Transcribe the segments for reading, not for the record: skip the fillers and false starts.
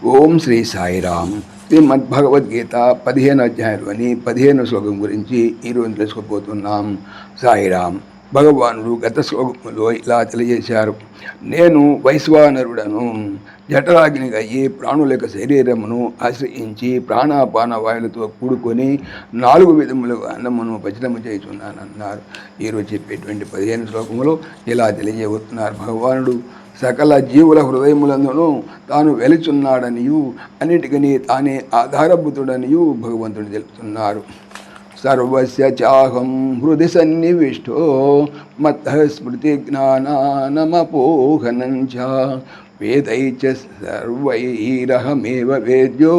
ఓం శ్రీ సాయిరామ్. శ్రీమద్భగవద్గీత 15 అధ్యాయంలోని 15 శ్లోకం గురించి ఈరోజు తెలుసుకోబోతున్నాం. సాయిరామ్. భగవానుడు గత శ్లోకంలో ఇలా తెలియజేశారు. నేను వైశ్వానరుడను, జఠరాగ్నిగా అయ్యి ప్రాణుల యొక్క శరీరమును ఆశ్రయించి ప్రాణాపాన వాయులతో కూడుకొని 4 విధములుగా అన్నమును పచనము చేయుచున్నానన్నారు. ఈరోజు చెప్పేటువంటి 15 శ్లోకములో ఇలా తెలియజేస్తున్నారు భగవానుడు. సకల జీవుల హృదయములందును తాను వెలుచున్నాడనియు అన్నిటికీ తానే ఆధారభూతుడనియు భగవంతుడు తెలుపుతున్నారు. సర్వస్య చాహం హృది సన్నివిష్టో మత్తః స్మృతి జ్ఞానానమపోహనం చ వేదైశ్చ సర్వైరహమేవ వేద్యో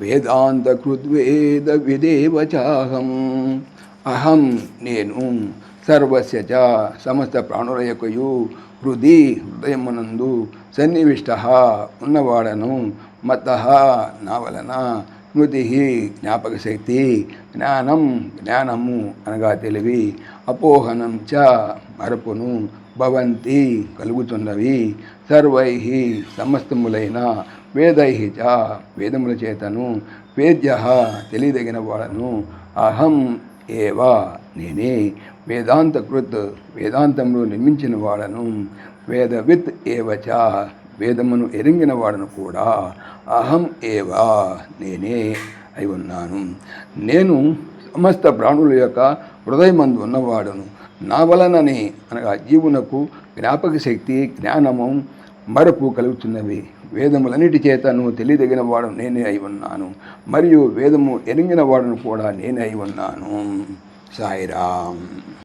వేదాంత కృద్వేద విదేవ చాహం. అహం నేను, సర్వస్య చ సమస్త ప్రాణుల యొక్కయు, హృదయమునందు సన్నివిష్ట ఉన్నవాడను, మత్తః నా వలన, స్మృతి జ్ఞాపక శక్తి, జ్ఞానము అనగా తెలివి, అపోహనం చ మరపును, భవంతి కలుగుతున్నవి, సర్వై సమస్తములైన, వేదై చ వేదముల చేతను, వేద్య తెలియదగిన వాడను, అహం ఏవ నేనే, వేదాంతకృత్ వేదాంతంలో నిర్మించిన వాడను, వేదవిత్ ఏవచ వేదమును ఎరింగిన వాడను కూడా, అహం ఏవా నేనే అయి ఉన్నాను. నేను సమస్త ప్రాణుల యొక్క హృదయమందు ఉన్నవాడును. నా వలననే అనగా జీవునకు జ్ఞాపక శక్తి, జ్ఞానము, మరపు కలుగుతున్నవి. వేదములన్నిటి చేతను తెలియదగిన వాడు నేనే అయి ఉన్నాను, మరియు వేదము ఎరింగిన వాడును కూడా నేనే అయి ఉన్నాను. సాయిరామ్.